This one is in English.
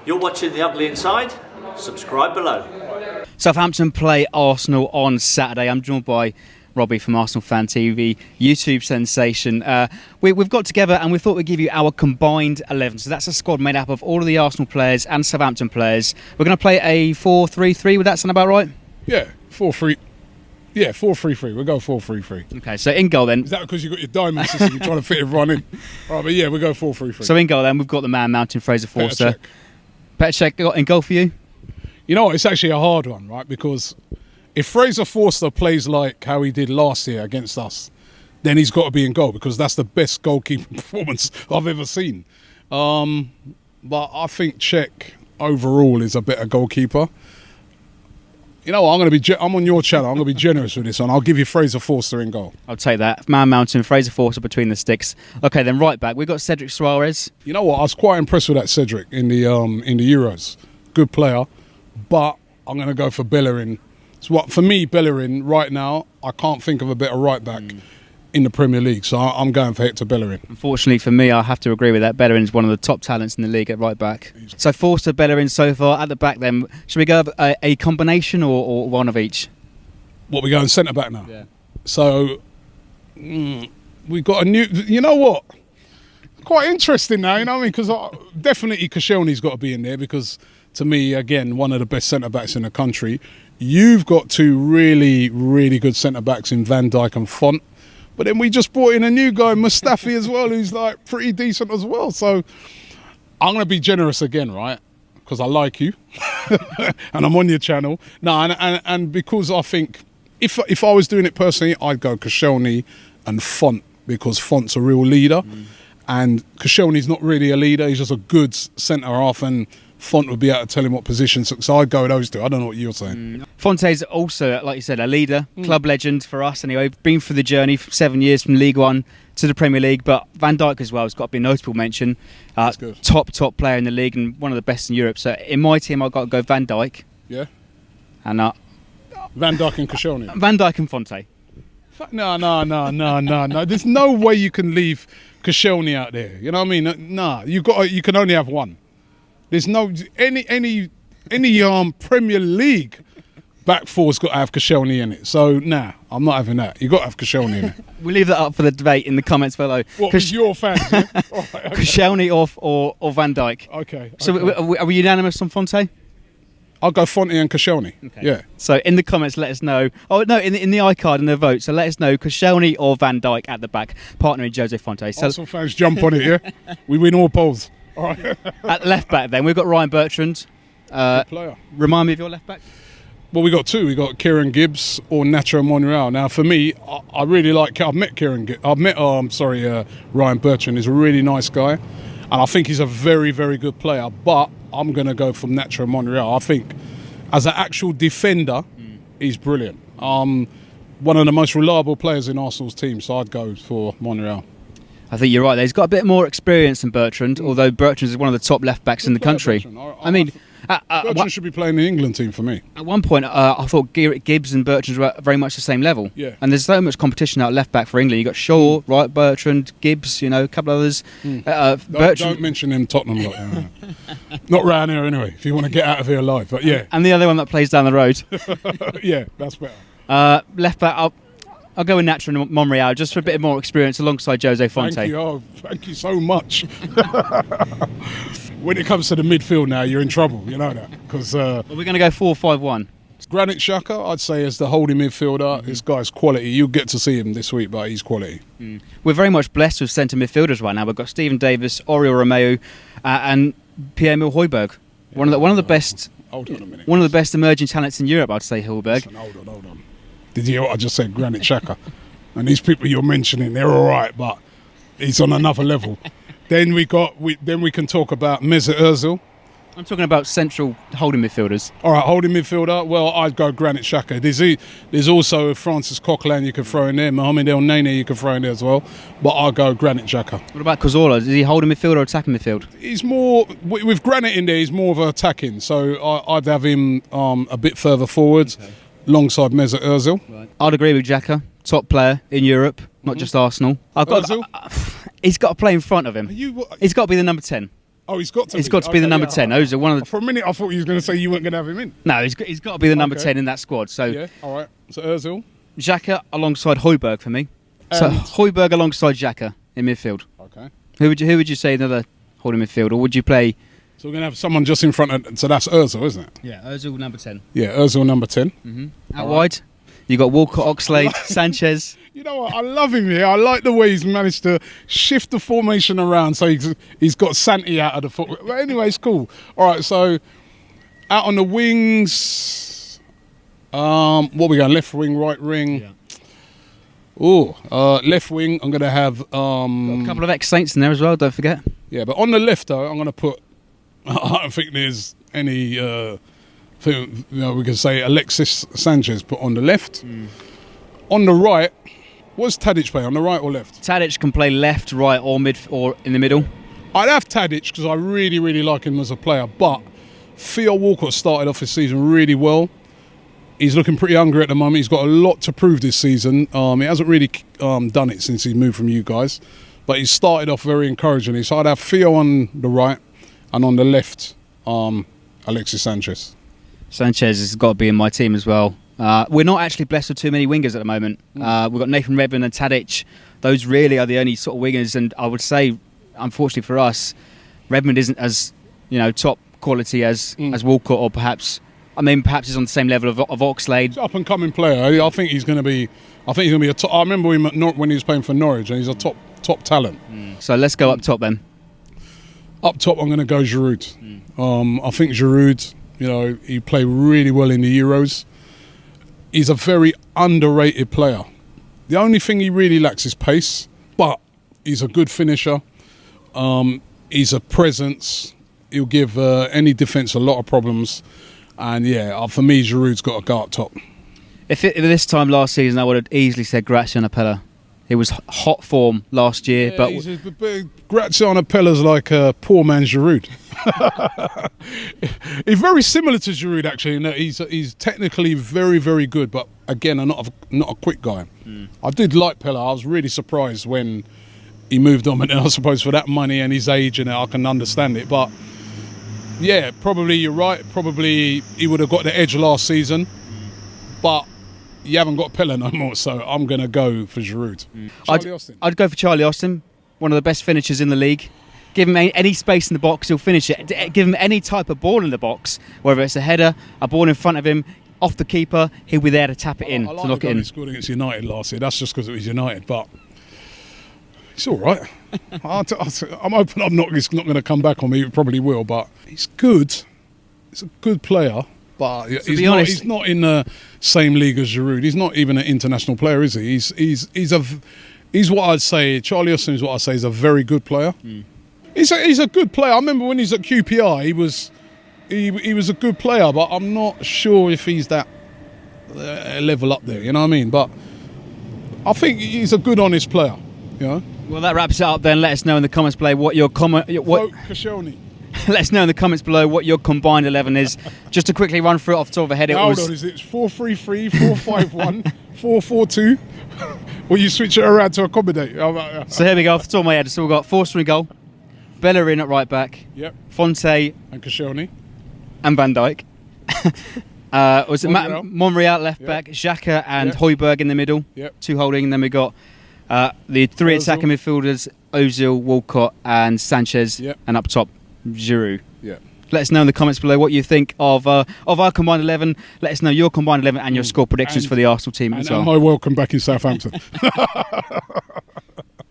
You're watching The Ugly Inside? Subscribe below. Southampton play Arsenal on Saturday. I'm joined by Robbie from Arsenal Fan TV, YouTube sensation. We've got together and we thought we'd give you our combined 11. So that's a squad made up of all of the Arsenal players and Southampton players. We're going to play a 4-3-3. Would that sound about right? Yeah, 4-3. Yeah, 4-3-3. We'll go 4-3-3. Okay, so in goal then. Is that because you've got your diamond system, you're trying to fit everyone in? All right, but yeah, we'll go 4-3-3. So in goal then, we've got the man mountain, Fraser Forster. Petr Cech in goal for you? You know what, it's actually a hard one, right? Because if Fraser Forster plays like how he did last year against us, then he's got to be in goal because that's the best goalkeeping performance I've ever seen. But I think Cech overall is a better goalkeeper. You know what, I'm on your channel, I'm going to be generous with this one. I'll give you Fraser Forster in goal. I'll take that. Man mountain, Fraser Forster between the sticks. Okay, then right back, we've got Cedric Soares. You know what, I was quite impressed with that Cedric in the Euros. Good player, but I'm going to go for Bellerin. So for me, Bellerin, right now, I can't think of a better right back in the Premier League, so I'm going for Hector Bellerin. Unfortunately for me, I have to agree with that. Bellerin is one of the top talents in the league at right back. So Forster, Bellerin so far. At the back then, should we go a combination or one of each? What, we going centre back now? Yeah. So we've got a new, you know what? Quite interesting now, you know what I mean? Because definitely Koscielny's got to be in there because to me, again, one of the best centre backs in the country. You've got two really, really good centre backs in Van Dijk and Font. But then we just brought in a new guy, Mustafi, as well, who's like pretty decent as well. So I'm going to be generous again, right? Because I like you and I'm on your channel. No, and because I think if I was doing it personally, I'd go Koscielny and Font because Font's a real leader. And Koscielny's not really a leader. He's just a good centre half and Font would be able to tell him what position. So I'd go with those two. I don't know what you're saying. Fonte's also, like you said, a leader, club legend for us. Anyway, been through the journey for 7 years from League One to the Premier League. But Van Dijk as well has got to be a notable mention. That's good. Top player in the league and one of the best in Europe. So in my team, I've got to go Van Dijk. Yeah. And Van Dijk and Koscielny. Van Dijk and Fonte. No. There's no way you can leave Koscielny out there. You know what I mean? Nah, you can only have one. There's no any Premier League back four's got to have Koscielny in it. So nah, I'm not having that. You got to have Koscielny in it. We'll leave that up for the debate in the comments below. What was your fans? Yeah? Right, okay. Koscielny or Van Dijk. Okay. So are we unanimous on Fonte? I'll go Fonte and Koscielny. Okay. Yeah. So in the comments, let us know. Oh no, in the iCard and the vote. So let us know Koscielny or Van Dijk at the back, partnering Jose Fonte. So Arsenal fans jump on it. Yeah. We win all polls. All right. At left back, then we've got Ryan Bertrand. Good player. Remind me of your left back. Well, we got two. We got Kieran Gibbs or Nacho Monreal. Now, for me, I really like. I've met Ryan Bertrand. He's a really nice guy, and I think he's a very, very good player. But I'm going to go from Nacho Monreal. I think as an actual defender, he's brilliant. One of the most reliable players in Arsenal's team, so I'd go for Monreal. I think you're right there. He's got a bit more experience than Bertrand, although Bertrand is one of the top left backs in the country. Bertrand should be playing the England team for me. At one point, I thought Gibbs and Bertrand were very much the same level. Yeah. And there's so much competition out left back for England. You've got Shaw, right, Bertrand, Gibbs, a couple others. Don't mention him Tottenham lot. Not round here anyway, if you want to get out of here alive. But yeah. And the other one that plays down the road. Yeah, that's better. Left back, I'll go with Nacho and Monreal just for a bit more experience alongside Jose Fonte. Thank you so much. When it comes to the midfield now, you're in trouble, you know that. Because we're going to go 4-5-1. Granit Xhaka, I'd say, is the holding midfielder. This guy's quality. You'll get to see him this week, but he's quality. We're very much blessed with centre midfielders right now. We've got Stephen Davis, Oriol Romeu, and Pierre-Emile Højbjerg. One of the best. Hold on a minute. One of the best emerging talents in Europe, I'd say. Højbjerg. Listen, hold on. Did you hear what I just said? Granit Xhaka. And these people you're mentioning, they're all right, but he's on another level. Then we can talk about Mesut Ozil. I'm talking about central holding midfielders. All right, holding midfielder. Well, I'd go Granit Xhaka. There's also Francis Coquelin you can throw in there. Mohamed El Neni you can throw in there as well. But I'll go Granit Xhaka. What about Cazorla? Is he holding midfield or attacking midfield? He's more, with Granit in there, he's more of an attacking. So I'd have him a bit further forwards. Okay. Alongside Mesut Ozil. Right. I'd agree with Xhaka, top player in Europe, not just Arsenal. He's got to play in front of him. He's got to be the number 10. Oh, he's got to. He's got to be the number 10. Ozil, one of the. For a minute, I thought you were going to say you weren't going to have him in. No, he's got to be the number 10 in that squad. So yeah, all right. So Ozil, Xhaka alongside Højbjerg for me. So Højbjerg alongside Xhaka in midfield. Okay. Who would you say another holding midfield, or would you play? So we're going to have someone just in front of. So that's Ozil, isn't it? Yeah, Ozil number 10. Yeah, Ozil number 10. Out wide, you got Walcott, Oxlade, Sanchez. You know what? I love him here. I like the way he's managed to shift the formation around, so he's got Santi out of the foot. But anyway, it's cool. All right, so out on the wings, what we going? Left wing, right wing. Yeah. Left wing. I'm going to have Got a couple of ex-Saints in there as well. Don't forget. Yeah, but on the left though, I'm going to put. I don't think there's any. Thing, we can say Alexis Sanchez put on the left. On the right, what's Tadic play, on the right or left? Tadic can play left, right, or mid, or in the middle. I'd have Tadic because I really, really like him as a player. But Theo Walcott started off his season really well. He's looking pretty hungry at the moment. He's got a lot to prove this season. He hasn't really done it since he moved from you guys. But he started off very encouragingly. So I'd have Theo on the right and on the left, Alexis Sanchez. Sanchez has got to be in my team as well. We're not actually blessed with too many wingers at the moment. We've got Nathan Redmond and Tadic. Those really are the only sort of wingers, and I would say, unfortunately for us, Redmond isn't as top quality as Walcott, or perhaps he's on the same level of Oxlade. Up and coming player. I think he's going to be. I a top. I remember him when he was playing for Norwich, and he's a top talent. So let's go up top then. Up top, I'm going to go Giroud. I think Giroud. He played really well in the Euros. He's a very underrated player. The only thing he really lacks is pace, but he's a good finisher. He's a presence. He'll give any defence a lot of problems. And for me, Giroud's got to go up top. If this time last season, I would have easily said Graziano Pella. He was hot form last year, but Graziano Pella's like a poor man's Giroud. He's very similar to Giroud actually, in that he's technically very, very good, but again, not a quick guy. I did like Pella. I was really surprised when he moved on, and I suppose for that money and his age, and I can understand it. But yeah, probably you're right. Probably he would have got the edge last season, but you haven't got Pella no more, so I'm going to go for Giroud. Austin. I'd go for Charlie Austin, one of the best finishers in the league. Give him any space in the box, he'll finish it. Give him any type of ball in the box, whether it's a header, a ball in front of him, off the keeper, he'll be there to tap it in, to knock it in. He scored against United last year. That's just because it was United, but it's all right. I'm hoping he's not going to come back on me. He probably will, but he's good. He's a good player. But he's not in the same league as Giroud. He's not even an international player, is he? He's what I'd say. Charlie Austin is what I'd say is a very good player. He's a good player. I remember when he's at QPR, he was a good player, but I'm not sure if he's that level up there. You know what I mean? But I think he's a good, honest player. Well, that wraps it up. Then let us know in the comments below what your Vote Koscielny. Let us know in the comments below what your combined 11 is. Just to quickly run through it off the top of the head, Hold on, is it 4-3-3, 4-5-1, 4-4-2? Or you switch it around to accommodate? So here we go, off the top of my head. So we've got Forster in goal, Bellerin at right back, yep, Fonte and Koscielny and Van Dijk. Was it Monreal left back, Xhaka and Højbjerg in the middle, two holding, and then we got the three attacking midfielders, Ozil, Walcott and Sanchez, and up top Giroud. Let us know in the comments below what you think of our combined 11. Let us know your combined 11 and your score predictions for the Arsenal team as well. And my welcome back in Southampton.